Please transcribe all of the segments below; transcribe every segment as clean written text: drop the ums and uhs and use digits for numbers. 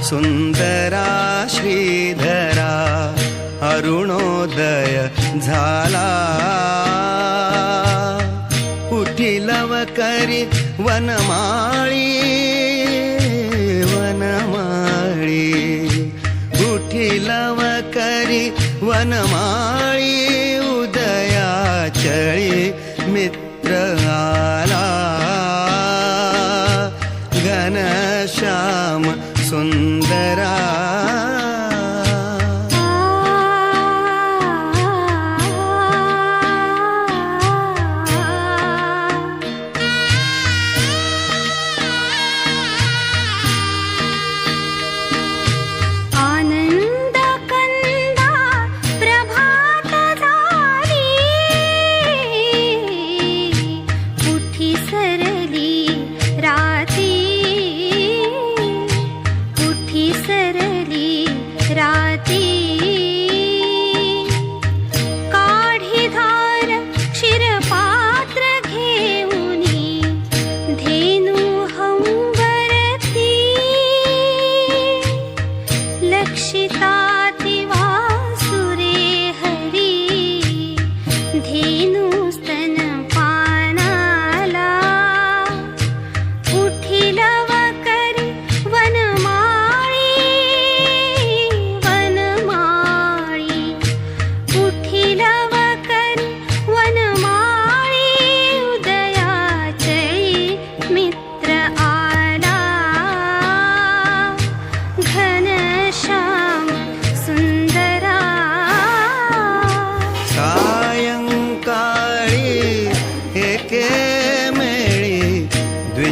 सुंदरा श्रीधरा अरुणोदय झाला उठिलव करी वनमाळी वनमाळी उठिलव करी वनमाळी उदया चळी मित्र आला घनश्याम सुंदरा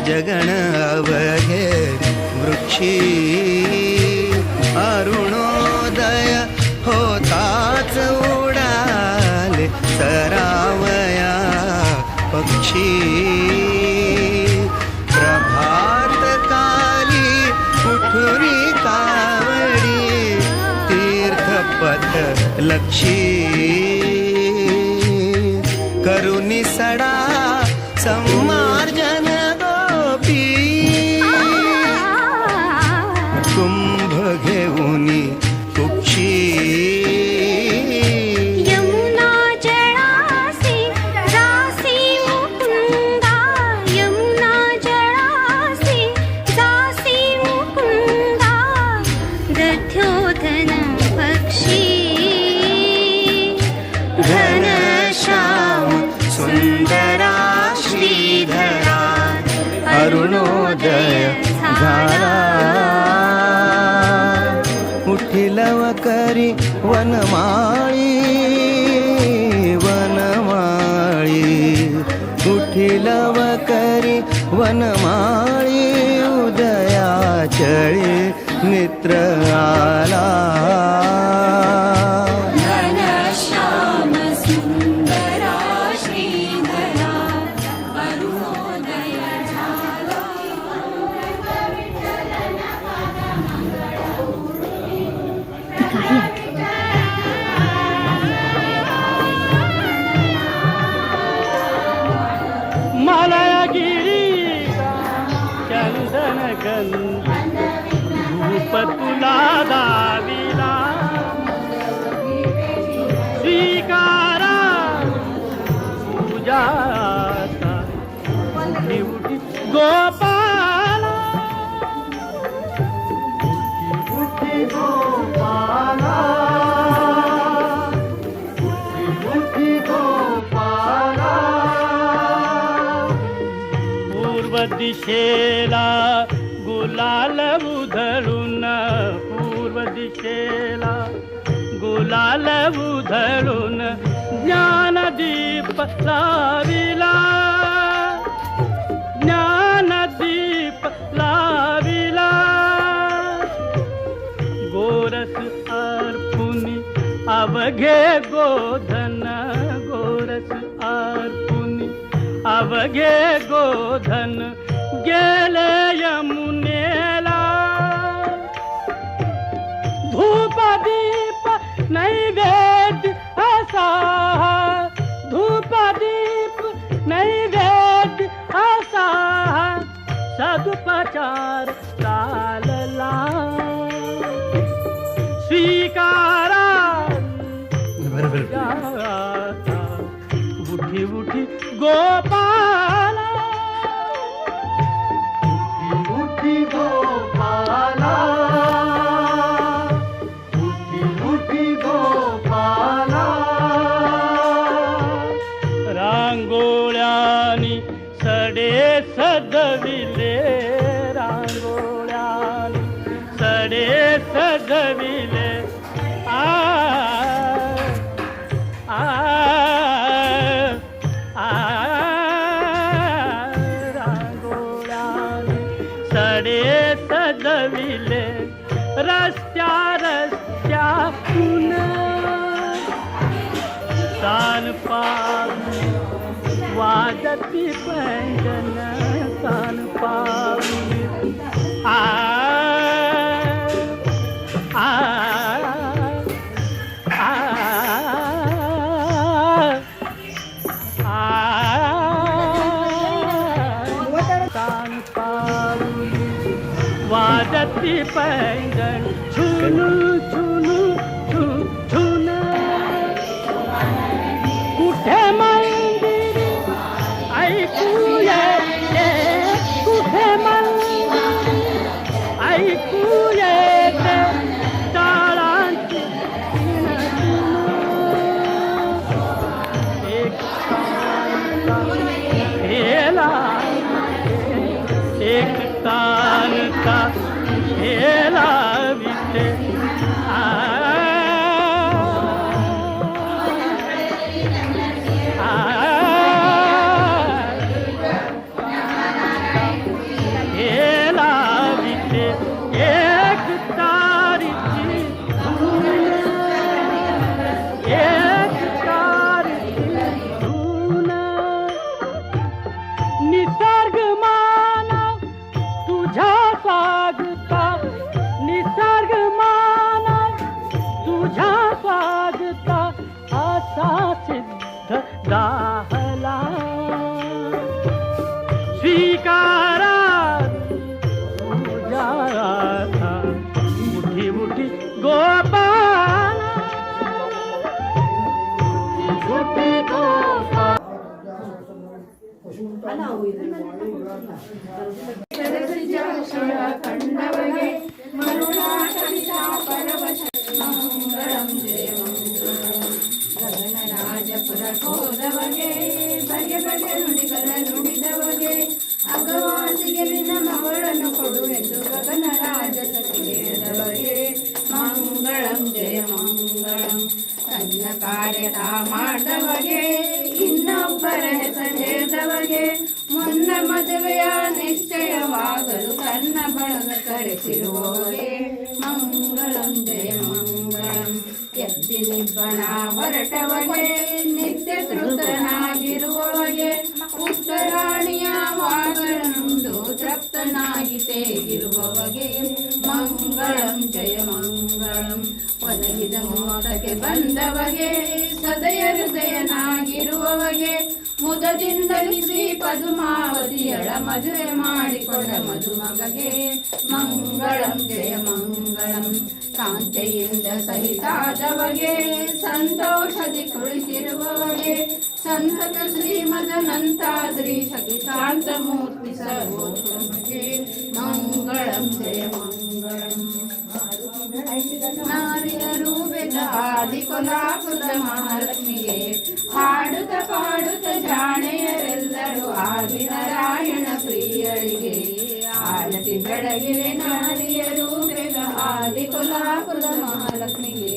जगण अवघे वृक्षी अरुणोदय होताच उडाले सरावया पक्षी प्रभात काली उठुरी कावडी तीर्थपथ लक्षी करुणी सडा सम्मार्जन कुंभ घेऊनी कुक्षी यमुना जळासी जासी मुकुंदा यमुना जळासी जासी मुकुंदा दध्योधन पक्षी घनश्याम सुंदरा श्रीधरा अरुणोदय झाला उठिलव करी वनमाळी वनमाळी उठिलव करी वनमाळी उदया चळी मित्र आला घनश्याम सुंदरा श्रीधरा अरुणोदय झाला मलयगिरी चंदन गंध धूप तुला दाविला स्वीकारा पूजाचा उठी उठी गोपाला उठी उठी गोपाला उठी उठी गोपाला पूर्व दिशेला गुलाल उधळून पूर्व दिशेला गुलाल उधळून ज्ञानदीप लाविला ज्ञानदीप लाविला गोरस अर्पुनी अवघे गोधन गोरस अर्पुनी अवघे गोधन गेले यमुनेला धूप दीप नैवेद्य असा धूप दीप नैवेद्य असा सदुपचार चालला उठी उठी गोपाला उठी गोपाला उठी उठी गोपाला रांगोळ्यानी सडे सजविले रांगोळ्यानी सडे सजविले आ आ आ रांगोळ्यानी सडे सजविले रस्त्या रस्त्यातून तान पाऊल वाजती पैंजन तान पाऊल आ आ आ तान पाऊल वाजती पैंजन झुनू झुनू झु झुन कुठे मंदिर ऐकू येते कुठे मंदिर ऐकू येते टाळांची एक तानका हेला एक तानका हेला विटे निसर्ग मानव तुझ्या स्वागता निसर्ग मानव तुझ्या स्वागता असा सिद्ध दाहला स्वीकारा तुझ्या उठी उठी गोपाला उठी गोपाला ಕಂಡವಗೆ ಮರುಳಾಟವಿತ ಪರವಶ ಮಂಗಳಂ ಜಯ ಗಗನರಾಜಪುರ ಹೋದವಗೆ ಬಗೆ ಬಗೆ ನುಡಿಗಳ ನುಡಿದವಗೆ ಅಗವಾಸಿಗೆ ನಿನ್ನ ಮಗಳನ್ನು ಕೊಡು ಎಂದು ಗಗನರಾಜ ಸತಿಗೆದವಗೆ ಮಂಗಳಂ ಜಯ ಮಂಗಳಂ ತನ್ನ ಕಾರ್ಯದ ಮಾಡಿದವಗೆ ಇನ್ನೊಬ್ಬರ ಹೆಸರೇದವಗೆ ಮುನ್ನ ಮದುವೆಯ ನಿಶ್ಚಯವಾಗಲು ತನ್ನ ಬಳಗ ಕರೆಸಿರುವವಗೆ ಮಂಗಳಂ ಜಯ ಮಂಗಳಂ ಎತ್ತಿ ನಿಬ್ಬಣ ಹೊರಟವಗೆ ನಿತ್ಯ ತೃಪ್ತನಾಗಿರುವವಗೆ ಉತ್ತರಾಣಿಯ ವಾಗರನುಂಡು ತೃಪ್ತನಾಗಿ ತೇಗಿರುವವಗೆ ಮಂಗಳಂ ಜಯ ಮಂಗಳಂ ಒದಗಿದ ಮೋದಕ್ಕೆ ಬಂದವಗೆ ಸದಯ ಹೃದಯನಾಗಿರುವವಗೆ ಮುದದಿಂದಲಿ ಶ್ರೀ ಪದುಮಾವತಿಯಳ ಮದುವೆ ಮಾಡಿಕೊಂಡ ಮದುಮಗಗೆ ಮಂಗಳಂ ಜಯ ಮಂಗಳಂ ಕಾಂತೆಯಿಂದ ಸಹಿತಾದವಗೆ ಸಂತೋಷದಿ ಕುಳಿತಿರುವವಗೆ ಸಂತತ ಶ್ರೀಮದನಂತಾದ್ರಿ ಶಕ್ತಿ ಶಾಂತ ಮೂರ್ತಿ ಸರ್ವೋತ್ತಮಗೆ ಮಂಗಳಂ ಜಯ ಮಂಗಳಂ ನಾರಿಯರು ಬೆದ ಆದಿ ಕೊಲಾಪುರದ ಮಹಾಲಕ್ಷ್ಮಿಗೆ ಹಾಡುತ್ತ ಪಾಡುತ್ತ ಜಾಣೆಯರೆಲ್ಲರೂ ಆದಿನಾರಾಯಣ ಪ್ರಿಯಳಿಗೆ ಆರತಿ ಬೆಳಗಿವೆ ನಾರಿಯರು ಬೆದ ಆದಿ ಕೊಲಾಪುರದ ಮಹಾಲಕ್ಷ್ಮಿಗೆ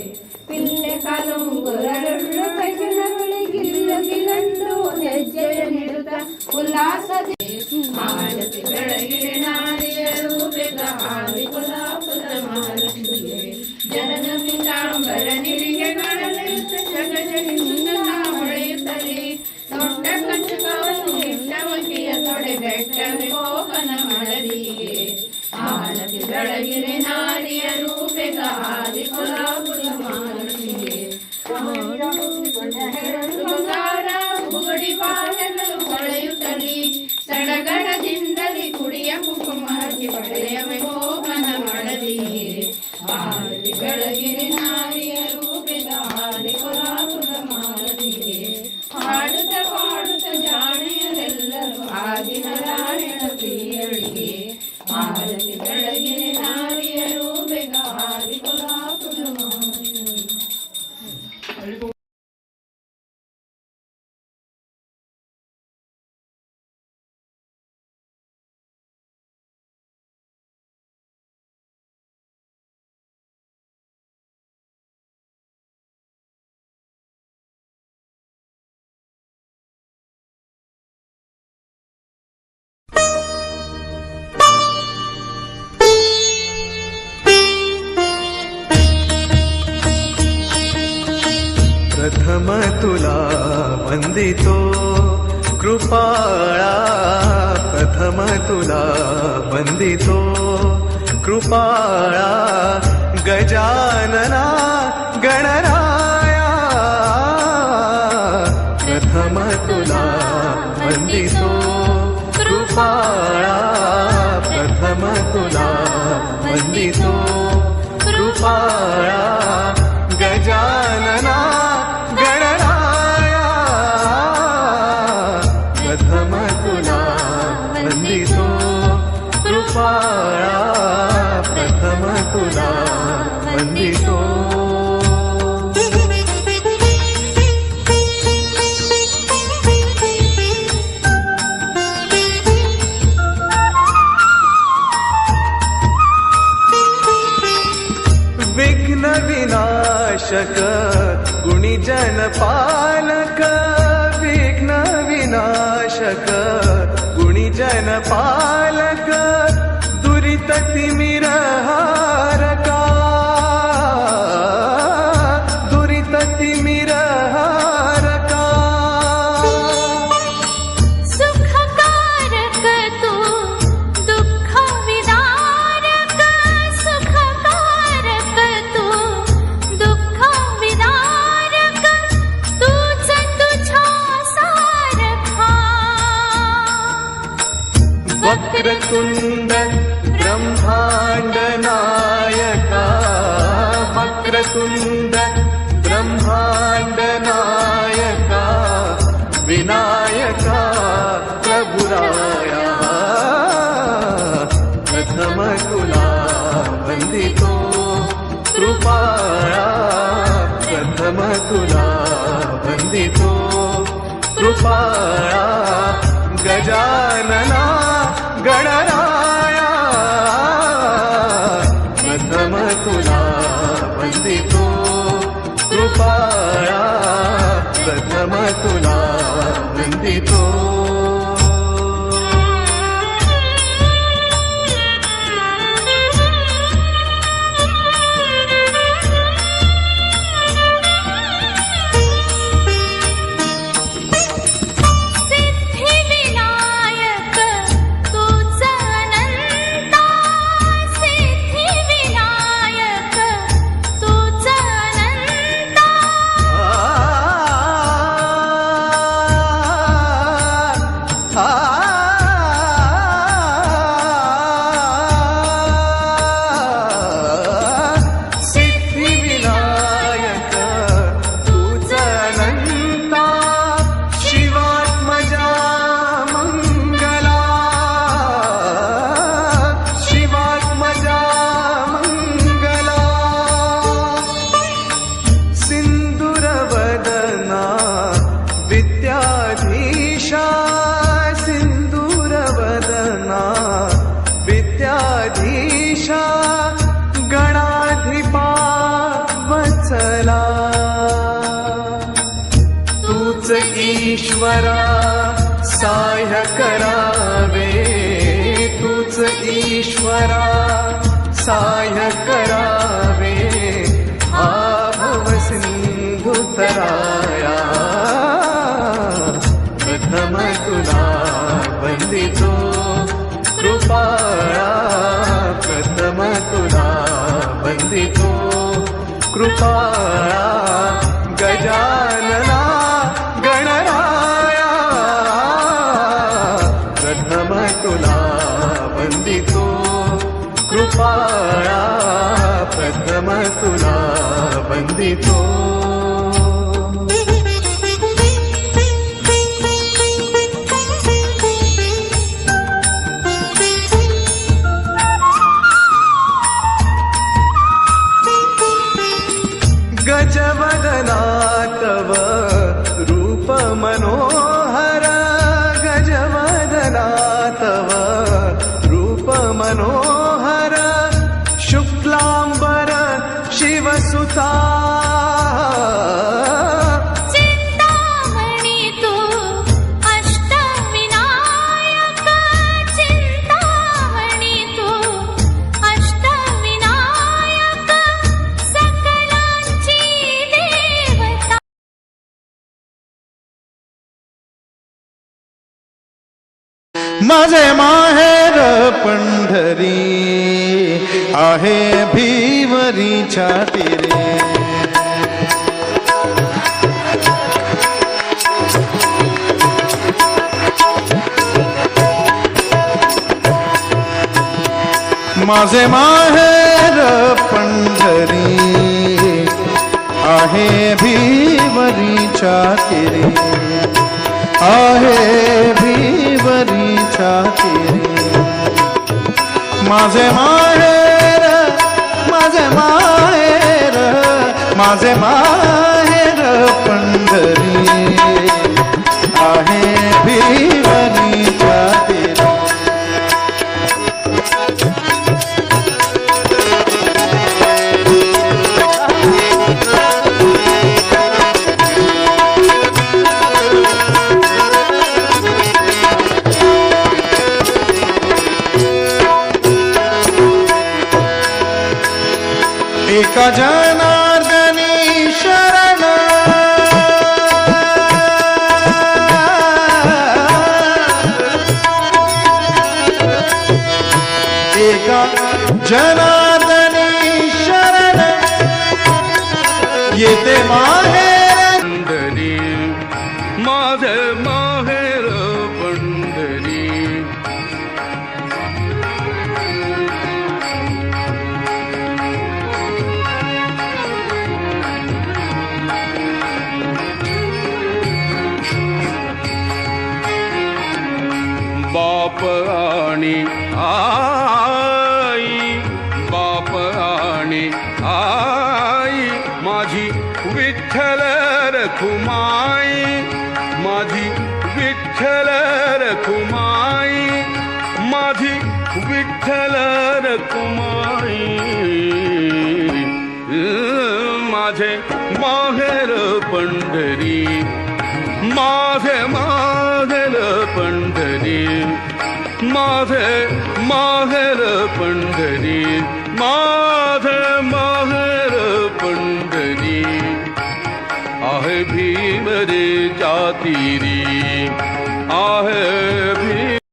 ಪಿಲ್ಲೆ ಕಾಲುಂಗುರಳು ಕೈಜನಗಳು ಗಿಲ್ಲು ಗಿಲ್ಲಂದು ಹೆಜ್ಜೆಯ ನೀಡುತ್ತ ಉಲ್ಲಾಸದೆ ಆರತಿ ಬೆಳಗಿವೆ ನಾರಿಯರು ಬೆದ ಆದಿ ಕೊಲಾಪುರದ ಮಹಾಲಕ್ಷ್ಮಿಗೆ ಜನನ ಪಿತಾಂಬರ ನಿರಿಗೆ ಮಾಡಲಿರುತ್ತ ಜಗಜಗಿ ಮುಂದನ ಹೊಳೆಯುತ್ತಲೇ ದೊಡ್ಡ ಕಂಚಕವನ್ನು ಇಟ್ಟವಕಿಯ ತೊಡೆ ಬೆಟ್ಟವೆ ಕೋಪನ ಮಳದಿಗೆ ಆರತಿ ಬೆಳಗಿರೆ ನಾರಿಯರು ಬೆದ ಆದಿ ಕೊಲಾಪುರದ ಮಹಾಲಕ್ಷ್ಮಿಗೆ ಬಂಗಾರ ಬುಗಡಿ ಬಾಳೆಗಳು ಹೊಳೆಯುತ್ತಲೇ ಸಡಗಡದಿಂದಲೇ ಕುಡಿಯ ಕುಂಕುಮ ಹಚ್ಚಿ ಪಡೆಯವೆ ಕೋಪನ ಮಳದಿಗೆ ಆರತಿ ಬೆಳಗಿರೆ ನಾರಿಯರು ಬೆದ ಆದಿ ಕೊಲಾಪುರದ प्रथम तुला वंदितो कृपाळा, प्रथम तुला वंदितो कृपाळा, गजानना गणराया, प्रथम तुला वंदितो कृपाळा, प्रथम तुला वंदितो कृपाळा, गजानना गणराया, प्रथम तुला वंदितो कृपाळा, प्रथम तुला वंदितो. विघ्न विनाशक गुणीजन पालक, विघ्न विनाशक गुणीजन पालक, दुरित तिमिरहारका, दुरित तिमिरहारका, सुखकारक तू दुःख विदारक, सुखकारक तू दुःख विदारक, तूच तुझ्या सारखा. वक्रतुंड ब्रह्मांड नायका, वक्रतुंड ब्रह्मांड नायका, विनायका प्रभुराया, प्रथम तुला वंदितो कृपाळा, प्रथम तुला वंदितो कृपाळा, गजानना गणराया, प्रथम तुला वंदितो कृपाळा, प्रथम तुला वंदितो. सिद्धिविनायक तूच अनंता, सिद्धिविनायक तूच अनंता. सिद्धिविनायक तूच अनंता, शिवात्मजा मंगला, शिवात्मजा मंगला, सिंदूरवदना विद्याधीशा, सिंदूरवदना विद्याधीशा, गणाधिपा वत्सला, तूच ईश्वरा सहाय्य करावे, तूच ईश्वरा सहाय्य करावे, आभव सिंधु तराया, प्रथम तुला वंदितो कृपाळा, प्रथम तुला वंदितो कृपाळा, गजानना गणराया, प्रथम तुला वंदितो कृपाळा, प्रथम तुला वंदितो. गजवदना तव रूप मनोहर, गजवदना तव रूप मनोहर, शुक्लांबर शिवसुता, माझे माहेर पंढरी आहे भिवरीच्या तीरे. माझे माहेर पंढरी आहे भिवरीच्या तीरे, आहे भिवरीच्या तीरे. माझे माहेर, माझे माहेर, माझे माहेर पंढरी आहे भिवरीच्या तीरे. एका जनार्दनी शरण, एका जनार्दनी शरण येते माहेर पंढरी, माझे माहेर पंढरी. बाप आणि आई, बाप आणि आई, माझी विठ्ठल रखुमाई, माझी विठ्ठल रखुमाई, माझी विठ्ठल रखुमाई. माझे माहेर पंढरी, माझे माहेर पंढरी, माझे माहेर पंढरी, माझे माहेर पंढरी आहे भीमरीच्या तीरी, आहे